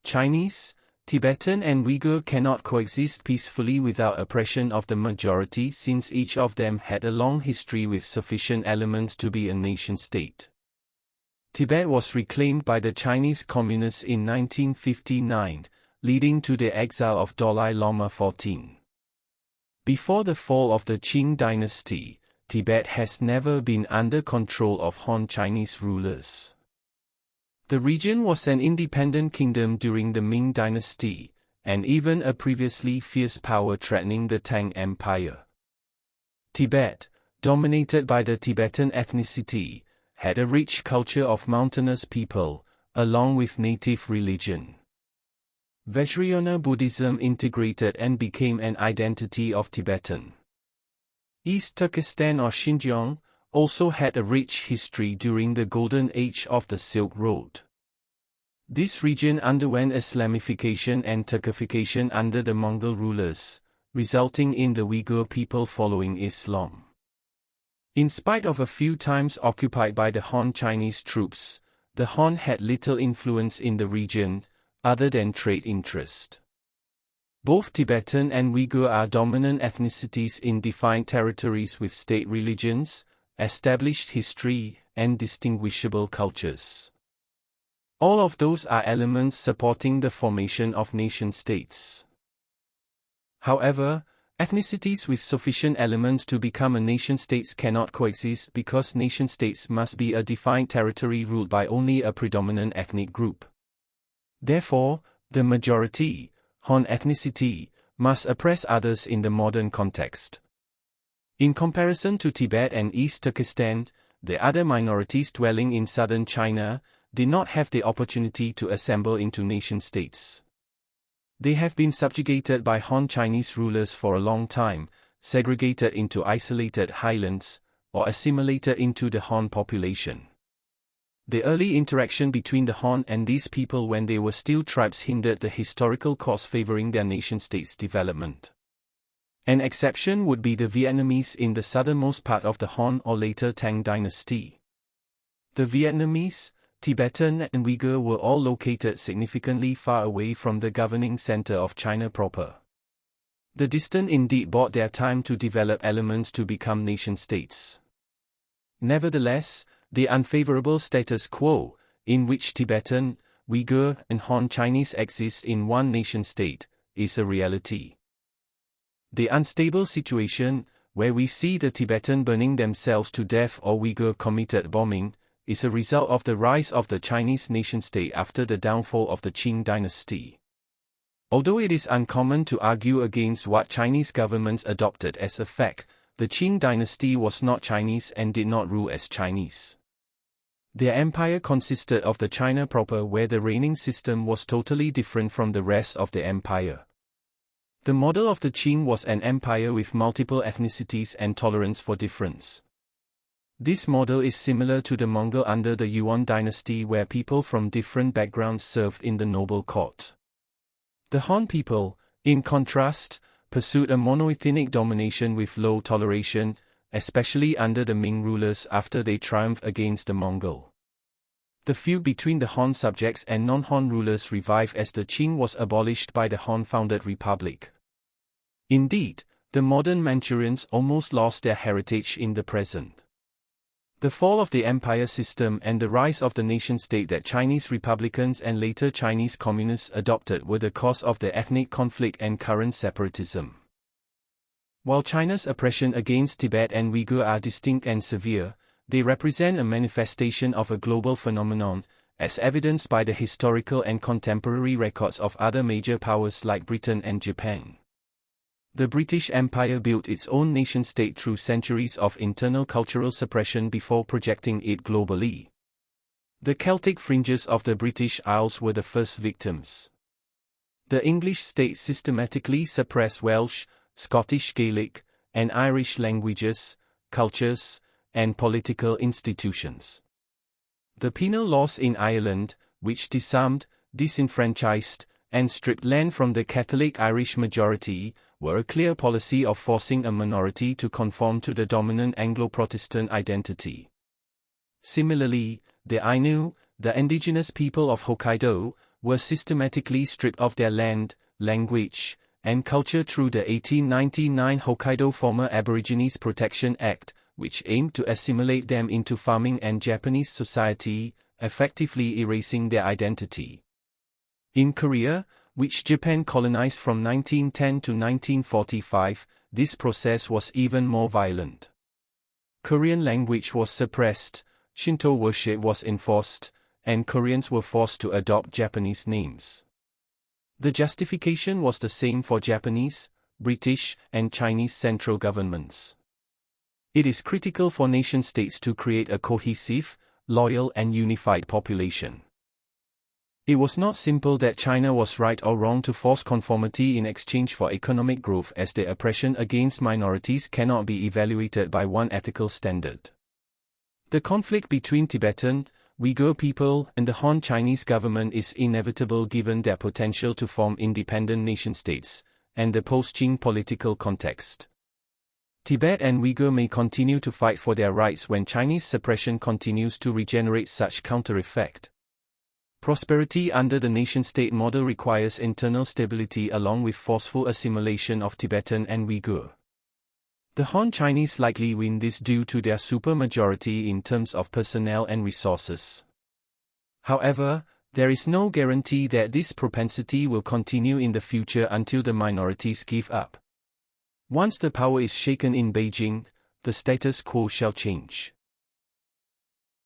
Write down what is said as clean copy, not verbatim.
Chinese, Tibetan and Uyghur cannot coexist peacefully without oppression of the majority since each of them had a long history with sufficient elements to be a nation-state. Tibet was reclaimed by the Chinese Communists in 1959, leading to the exile of Dalai Lama XIV. Before the fall of the Qing dynasty, Tibet has never been under control of Han Chinese rulers. The region was an independent kingdom during the Ming dynasty, and even a previously fierce power threatening the Tang Empire. Tibet, dominated by the Tibetan ethnicity, had a rich culture of mountainous people, along with native religion. Vajrayana Buddhism integrated and became an identity of Tibetan. East Turkestan or Xinjiang also had a rich history during the Golden Age of the Silk Road. This region underwent Islamification and Turkification under the Mongol rulers, resulting in the Uyghur people following Islam. In spite of a few times occupied by the Han Chinese troops, the Han had little influence in the region, other than trade interest. Both Tibetan and Uyghur are dominant ethnicities in defined territories with state religions, established history, and distinguishable cultures. All of those are elements supporting the formation of nation-states. However, ethnicities with sufficient elements to become a nation-state cannot coexist because nation-states must be a defined territory ruled by only a predominant ethnic group. Therefore, the majority, Han ethnicity, must oppress others in the modern context. In comparison to Tibet and East Turkestan, the other minorities dwelling in southern China did not have the opportunity to assemble into nation-states. They have been subjugated by Han Chinese rulers for a long time, segregated into isolated highlands, or assimilated into the Han population. The early interaction between the Han and these people when they were still tribes hindered the historical course favoring their nation-states development. An exception would be the Vietnamese in the southernmost part of the Han or later Tang dynasty. The Vietnamese, Tibetan and Uyghur were all located significantly far away from the governing center of China proper. The distance indeed bought their time to develop elements to become nation-states. Nevertheless, the unfavorable status quo, in which Tibetan, Uyghur and Han Chinese exist in one nation-state, is a reality. The unstable situation, where we see the Tibetan burning themselves to death or Uyghur committed bombing, is a result of the rise of the Chinese nation-state after the downfall of the Qing dynasty. Although it is uncommon to argue against what Chinese governments adopted as a fact, the Qing dynasty was not Chinese and did not rule as Chinese. Their empire consisted of the China proper where the reigning system was totally different from the rest of the empire. The model of the Qing was an empire with multiple ethnicities and tolerance for difference. This model is similar to the Mongol under the Yuan dynasty where people from different backgrounds served in the noble court. The Han people, in contrast, pursued a monoethnic domination with low toleration, especially under the Ming rulers after they triumphed against the Mongol. The feud between the Han subjects and non-Han rulers revived as the Qing was abolished by the Han-founded republic. Indeed, the modern Manchurians almost lost their heritage in the present. The fall of the empire system and the rise of the nation-state that Chinese Republicans and later Chinese Communists adopted were the cause of the ethnic conflict and current separatism. While China's oppression against Tibet and Uyghur are distinct and severe, they represent a manifestation of a global phenomenon, as evidenced by the historical and contemporary records of other major powers like Britain and Japan. The British Empire built its own nation-state through centuries of internal cultural suppression before projecting it globally. The Celtic fringes of the British Isles were the first victims. The English state systematically suppressed Welsh, Scottish Gaelic, and Irish languages, cultures, and political institutions. The penal laws in Ireland, which disarmed, disenfranchised, and stripped land from the Catholic Irish majority, were a clear policy of forcing a minority to conform to the dominant Anglo-Protestant identity. Similarly, the Ainu, the indigenous people of Hokkaido, were systematically stripped of their land, language, and culture through the 1899 Hokkaido Former Aborigines Protection Act, which aimed to assimilate them into farming and Japanese society, effectively erasing their identity. In Korea, which Japan colonized from 1910 to 1945, this process was even more violent. Korean language was suppressed, Shinto worship was enforced, and Koreans were forced to adopt Japanese names. The justification was the same for Japanese, British, and Chinese central governments. It is critical for nation-states to create a cohesive, loyal and unified population. It was not simple that China was right or wrong to force conformity in exchange for economic growth, as the oppression against minorities cannot be evaluated by one ethical standard. The conflict between Tibetan, Uyghur people and the Han Chinese government is inevitable given their potential to form independent nation-states, and the post-Qing political context. Tibet and Uyghur may continue to fight for their rights when Chinese suppression continues to regenerate such counter-effect. Prosperity under the nation-state model requires internal stability along with forceful assimilation of Tibetan and Uyghur. The Han Chinese likely win this due to their supermajority in terms of personnel and resources. However, there is no guarantee that this propensity will continue in the future until the minorities give up. Once the power is shaken in Beijing, the status quo shall change.